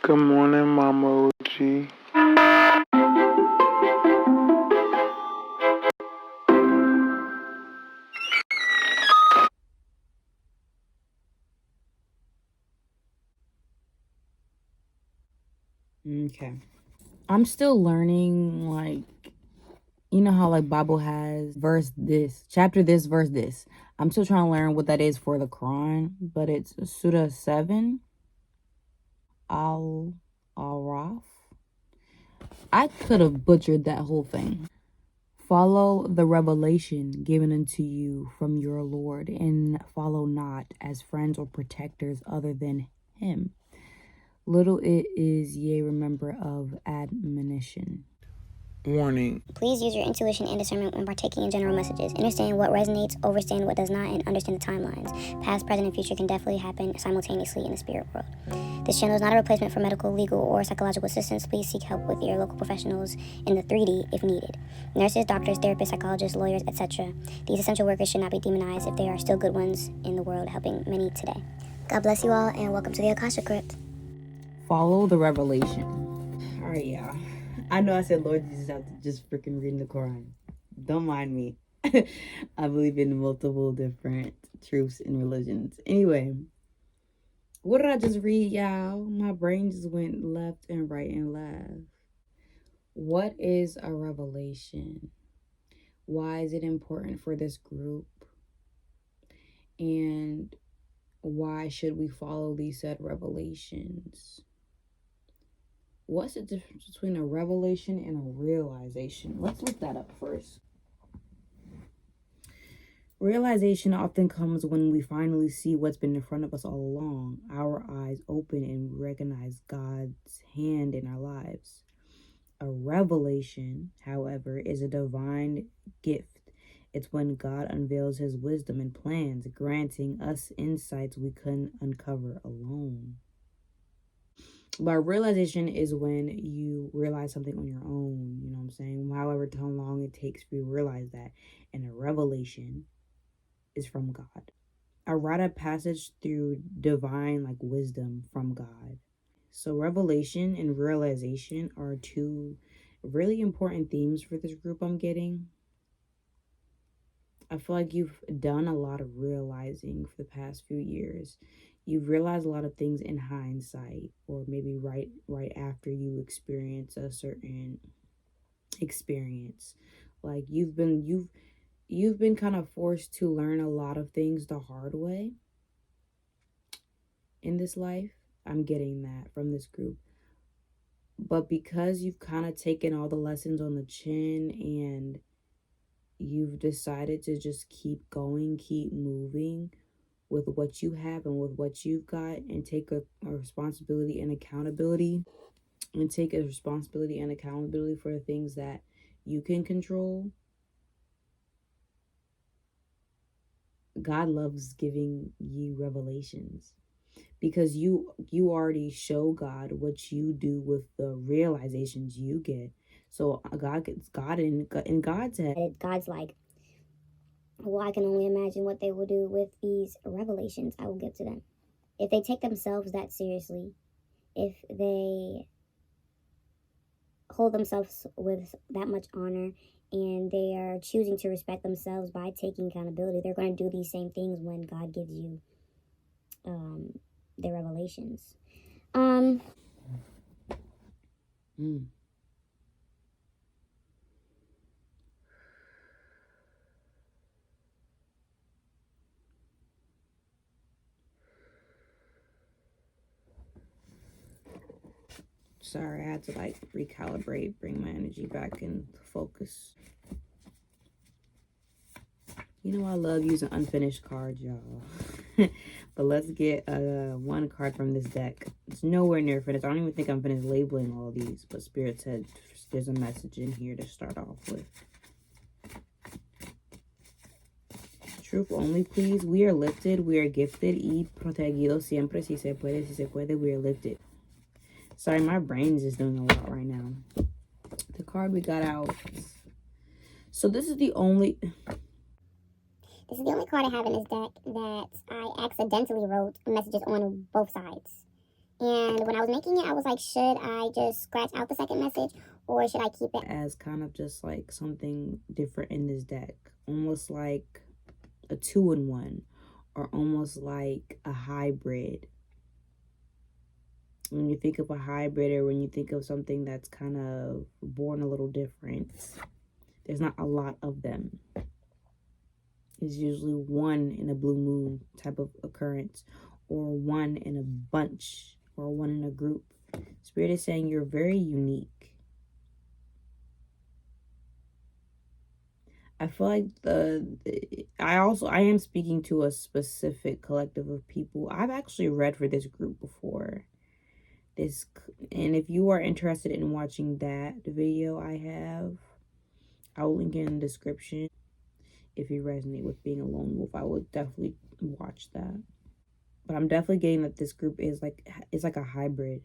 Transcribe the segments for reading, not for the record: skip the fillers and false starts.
Good morning, Mama OG. Okay. I'm still learning, like, you know how, like, Bible has verse this, chapter this, verse this. I'm still trying to learn what that is for the Quran, but it's Surah 7, Al-Araf. I could have butchered that whole thing. Follow the revelation given unto you from your Lord, and follow not as friends or protectors other than him. Little it is ye remember of admonition. Warning. Please use your intuition and discernment when partaking in general messages. Understand what resonates, overstand what does not, and understand the timelines. Past, present, and future can definitely happen simultaneously in the spirit world. This channel is not a replacement for medical, legal, or psychological assistance. Please seek help with your local professionals in the 3D if needed. Nurses, doctors, therapists, psychologists, lawyers, etc. These essential workers should not be demonized if they are still good ones in the world helping many today. God bless you all, and welcome to the Akasha Crypt. Follow the revelation. All right, y'all. I know I said Lord Jesus after just freaking reading the Quran. Don't mind me. I believe in multiple different truths and religions. Anyway, what did I just read, y'all? My brain just went left and right and left. What is a revelation? Why is it important for this group? And why should we follow these said revelations? What's the difference between a revelation and a realization? Let's look that up first. Realization often comes when we finally see what's been in front of us all along. Our eyes open and recognize God's hand in our lives. A revelation, however, is a divine gift. It's when God unveils his wisdom and plans, granting us insights we couldn't uncover alone. But realization is when you realize something on your own, you know what I'm saying? However long it takes for you to realize that. And a revelation is from God. A rite of passage through divine, like, wisdom from God. So revelation and realization are two really important themes for this group I'm getting. I feel like you've done a lot of realizing for the past few years. You've realized a lot of things in hindsight, or maybe right after you experience a certain experience. Like you've been kind of forced to learn a lot of things the hard way in this life. I'm getting that from this group. But because you've kind of taken all the lessons on the chin and you've decided to just keep going, keep moving with what you have and with what you've got, and take a responsibility and accountability, for the things that you can control. God loves giving you revelations because you already show God what you do with the realizations you get. So God in God's head. God's like, well, I can only imagine what they will do with these revelations I will give to them. If they take themselves that seriously, if they hold themselves with that much honor, and they are choosing to respect themselves by taking accountability, they're going to do these same things when God gives you their revelations. Sorry, I had to like recalibrate, bring my energy back in focus. You know I love using unfinished cards, y'all. But let's get one card from this deck. It's nowhere near finished. I don't even think I'm finished labeling all these, but Spirit said there's a message in here to start off with. Truth only, please. We are lifted. We are gifted. Y protegidos siempre. Si se puede, we are lifted. Sorry, my brain is just doing a lot right now. The card we got out. So this is the only card I have in this deck that I accidentally wrote messages on both sides. And when I was making it, I was like, should I just scratch out the second message or should I keep it as kind of just like something different in this deck? Almost like a 2-in-1, or almost like a hybrid. When you think of a hybrid, or when you think of something that's kind of born a little different, there's not a lot of them. It's usually one in a blue moon type of occurrence, or one in a bunch, or one in a group. Spirit is saying you're very unique. I feel like I am speaking to a specific collective of people. I've actually read for this group before. And if you are interested in watching that video I will link it in the description. If you resonate with being a lone wolf, I would definitely watch that. But I'm definitely getting that this group is like, it's like a hybrid,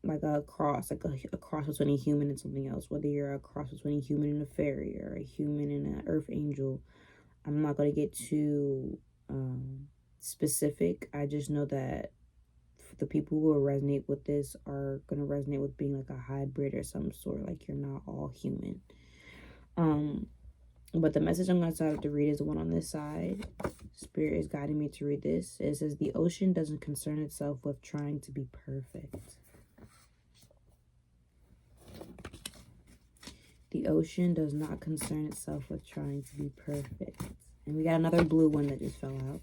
like a cross between a human and something else. Whether you're a cross between a human and a fairy, or a human and an earth angel. I'm not going to get too specific. I just know that the people who will resonate with this are going to resonate with being like a hybrid or some sort, like you're not all human. But the message I'm going to start to read is the one on this side. Spirit is guiding me to read this. It says, the ocean doesn't concern itself with trying to be perfect. The ocean does not concern itself with trying to be perfect. And we got another blue one that just fell out.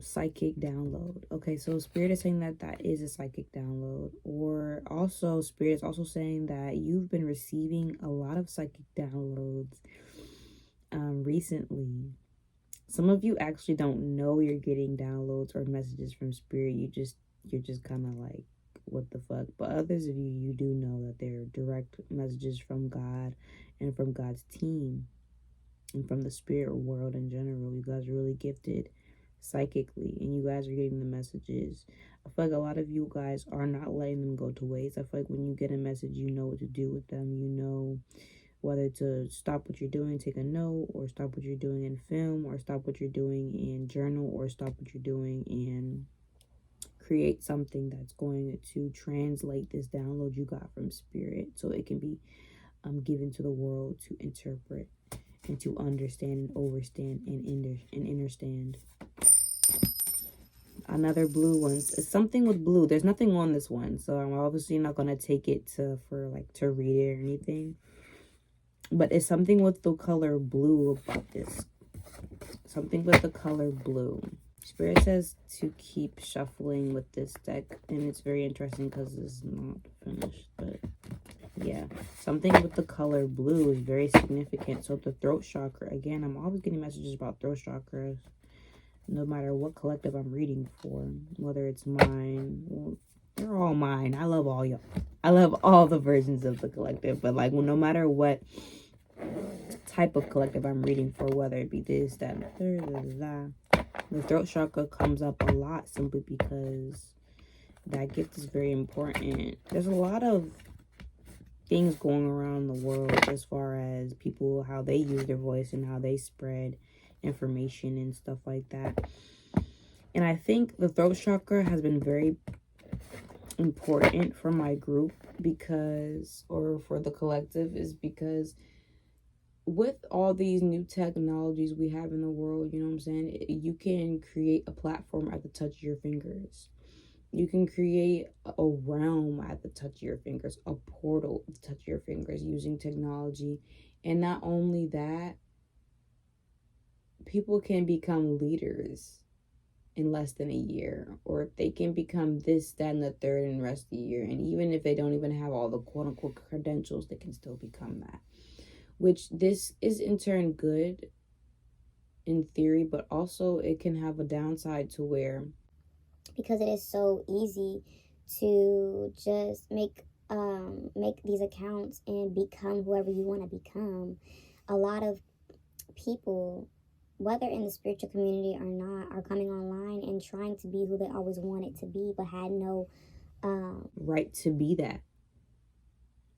Psychic download. Okay, so Spirit is saying that is a psychic download. Or also, Spirit is also saying that you've been receiving a lot of psychic downloads recently. Some of you actually don't know you're getting downloads or messages from Spirit. You're just kind of like, what the fuck? But others of you do know that they're direct messages from God and from God's team and from the spirit world in general. You guys are really gifted psychically, and you guys are getting the messages. I feel like a lot of you guys are not letting them go to waste. I feel like when you get a message, you know what to do with them. You know whether to stop what you're doing, take a note, or stop what you're doing and film, or stop what you're doing and journal, or stop what you're doing and create something that's going to translate this download you got from Spirit, so it can be given to the world to interpret and to understand and overstand and understand. Another blue one. It's something with blue. There's nothing on this one, so I'm obviously not gonna take it to read it or anything. But it's something with the color blue about this. Something with the color blue. Spirit says to keep shuffling with this deck, and it's very interesting because it's not finished, but yeah, something with the color blue is very significant. So the throat chakra, again, I'm always getting messages about throat chakras, no matter what collective I'm reading for, whether it's mine. Well, they're all mine. I love all y'all. I love all the versions of the collective, but like, well, no matter what type of collective I'm reading for, whether it be this, that, and the third, the throat chakra comes up a lot simply because that gift is very important. There's a lot of things going around the world as far as people, how they use their voice and how they spread information and stuff like that. And I think the throat chakra has been very important for my group because, or for the collective, is because with all these new technologies we have in the world, you know what I'm saying, you can create a platform at the touch of your fingers. You can create a realm at the touch of your fingers, a portal at the touch of your fingers using technology. And not only that, people can become leaders in less than a year, or they can become this, that, and the third in the rest of the year. And even if they don't even have all the quote-unquote credentials, they can still become that. Which this is in turn good in theory, but also it can have a downside to where, because it is so easy to just make these accounts and become whoever you want to become. A lot of people, whether in the spiritual community or not, are coming online and trying to be who they always wanted to be, but had no right to be that.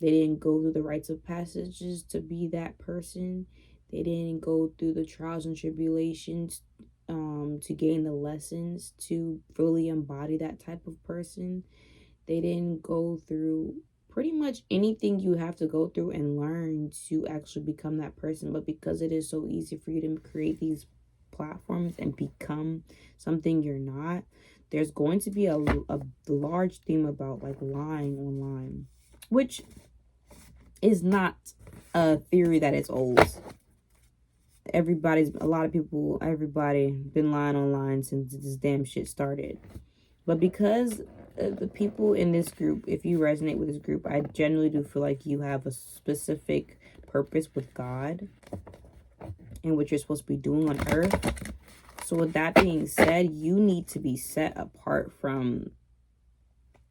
They didn't go through the rites of passages to be that person. They didn't go through the trials and tribulations to gain the lessons to fully embody that type of person. They didn't go through pretty much anything you have to go through and learn to actually become that person. But because it is so easy for you to create these platforms and become something you're not, there's going to be a large theme about like lying online, which is not a theory that is old. Everybody been lying online since this damn shit started. But because the people in this group, if you resonate with this group, I genuinely do feel like you have a specific purpose with God and what you're supposed to be doing on earth. So with that being said, you need to be set apart from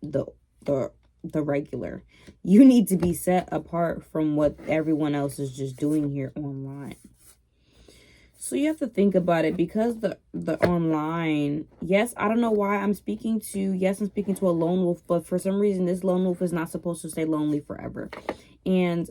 the regular. You need to be set apart from what everyone else is just doing here online. So you have to think about it, because the online, yes, I don't know why I'm speaking to a lone wolf, but for some reason this lone wolf is not supposed to stay lonely forever. And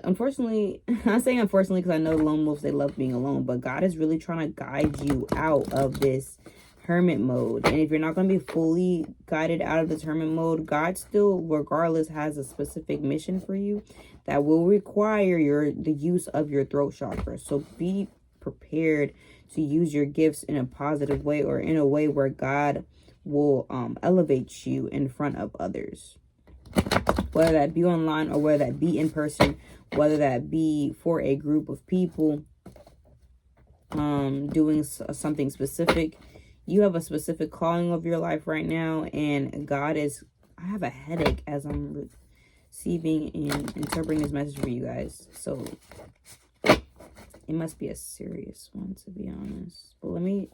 unfortunately, I'm saying unfortunately because I know lone wolves, they love being alone, but God is really trying to guide you out of this hermit mode. And if you're not going to be fully guided out of this hermit mode, God still regardless has a specific mission for you that will require the use of your throat chakra. So be prepared to use your gifts in a positive way, or in a way where God will elevate you in front of others, whether that be online or whether that be in person, whether that be for a group of people doing something specific. You have a specific calling of your life right now, and God is, I have a headache as I'm receiving and interpreting this message for you guys. So it must be a serious one, to be honest. But let me,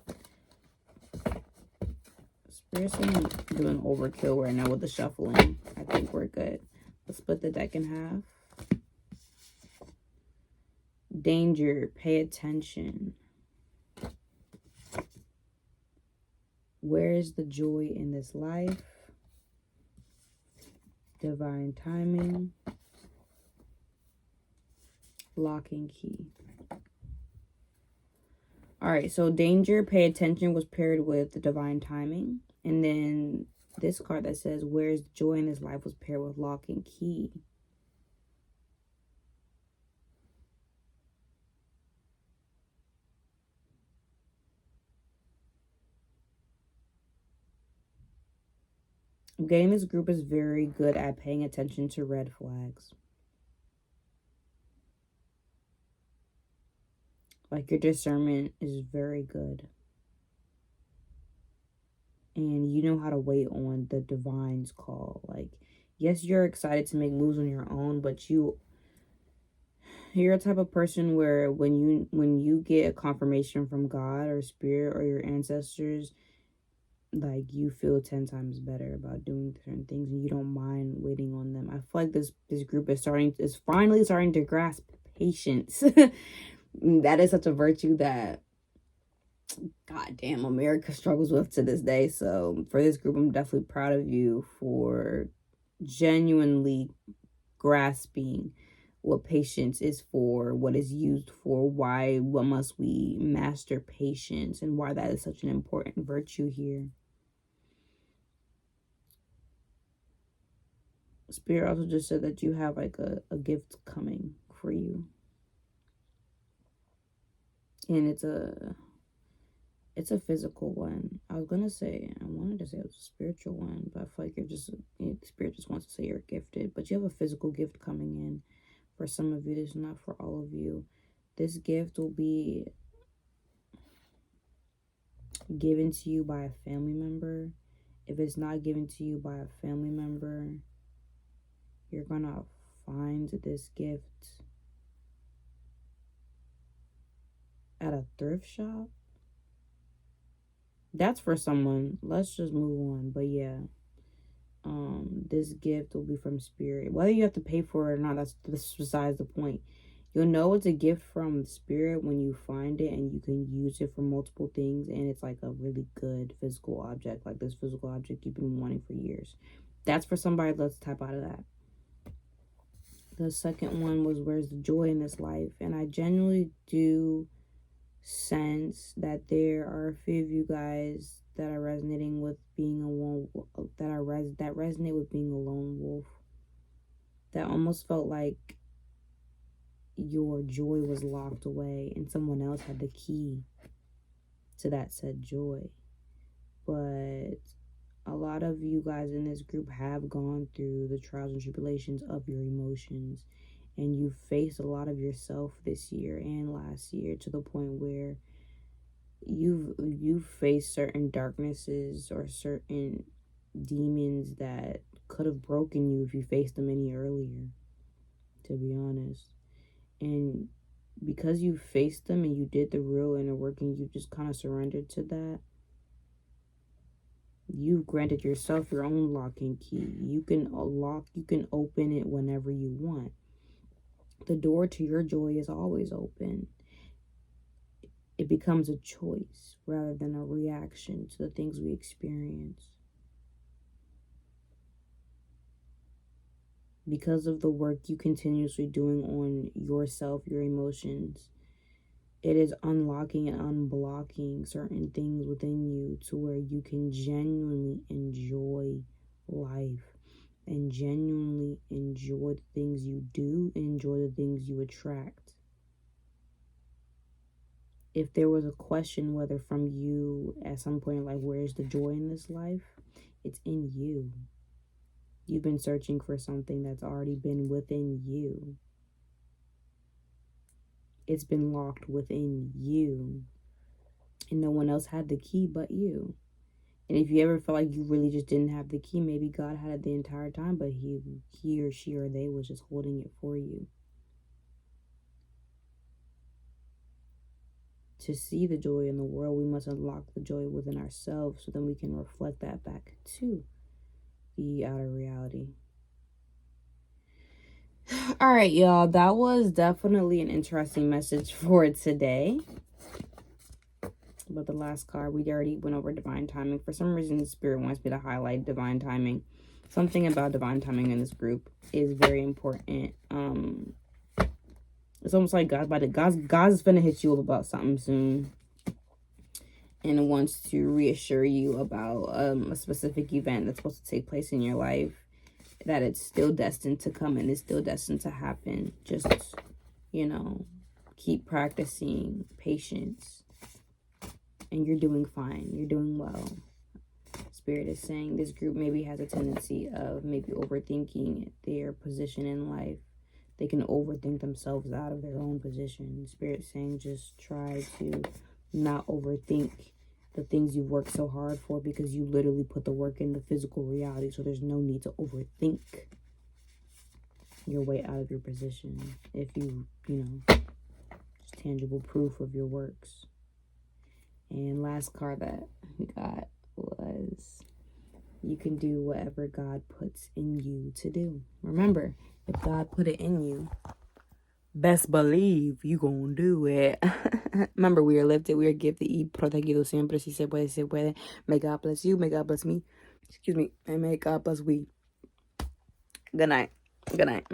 Spirit's doing overkill right now with the shuffling. I think we're good. Let's split the deck in half. Danger, pay attention. Where is the joy in this life? Divine timing. Lock and key. All right, so danger, pay attention was paired with the divine timing. And then this card that says, where is the joy in this life was paired with lock and key. Again, this group is very good at paying attention to red flags. Like, your discernment is very good. And you know how to wait on the divine's call. Like, yes, you're excited to make moves on your own, but you're a type of person where when you get a confirmation from God or spirit or your ancestors, like, you feel 10 times better about doing certain things, and you don't mind waiting on them. I feel like this group is finally starting to grasp patience. That is such a virtue that, goddamn, America struggles with to this day. So for this group, I'm definitely proud of you for genuinely grasping what patience is for, what is used for, what must we master patience, and why that is such an important virtue here. Spirit also just said that you have like a gift coming for you. And it's a physical one. I wanted to say it was a spiritual one, but I feel like Spirit just wants to say you're gifted. But you have a physical gift coming in. For some of you, this is not for all of you. This gift will be given to you by a family member. If it's not given to you by a family member, you're gonna find this gift at a thrift shop. That's for someone. Let's just move on. But yeah, this gift will be from Spirit. Whether you have to pay for it or not, that's besides the point. You'll know it's a gift from Spirit when you find it, and you can use it for multiple things, and it's like a really good physical object, like this physical object you've been wanting for years. That's for somebody. Let's tap out of that. The second one was, where's the joy in this life? And I genuinely do sense that there are a few of you guys that are resonating with being a lone, that resonate with being a lone wolf. That almost felt like your joy was locked away and someone else had the key to that said joy. But a lot of you guys in this group have gone through the trials and tribulations of your emotions, and you faced a lot of yourself this year and last year, to the point where you've faced certain darknesses or certain demons that could have broken you if you faced them any earlier, to be honest. And because you faced them and you did the real inner work and you just kind of surrendered to that, you've granted yourself your own lock and key. You can open it whenever you want. The door to your joy is always open. It becomes a choice rather than a reaction to the things we experience. Because of the work you continuously doing on yourself, your emotions, it is unlocking and unblocking certain things within you to where you can genuinely enjoy life and genuinely enjoy the things you do and enjoy the things you attract. If there was a question whether from you at some point, like, where's the joy in this life? It's in you. You've been searching for something that's already been within you. It's been locked within you. And no one else had the key but you. And if you ever felt like you really just didn't have the key, maybe God had it the entire time, but he or she or they was just holding it for you. To see the joy in the world, we must unlock the joy within ourselves so then we can reflect that back to the outer reality. All right, y'all. That was definitely an interesting message for today. But the last card, we already went over divine timing. For some reason, Spirit wants me to highlight divine timing. Something about divine timing in this group is very important. It's almost like God's finna hit you up about something soon, and wants to reassure you about a specific event that's supposed to take place in your life, that it's still destined to come and it's still destined to happen. Just, keep practicing patience, and you're doing fine. You're doing well. Spirit is saying this group maybe has a tendency of maybe overthinking their position in life. They can overthink themselves out of their own position. Spirit saying just try to not overthink the things you work so hard for, because you literally put the work in the physical reality. So there's no need to overthink your way out of your position if you, just tangible proof of your works. And last card that we got was, you can do whatever God puts in you to do. Remember, if God put it in you, best believe you gonna do it. Remember, we are lifted, we are gifted, y protegidos siempre. Si se puede, se puede. May God bless you, may God bless me. And may God bless we. Good night. Good night.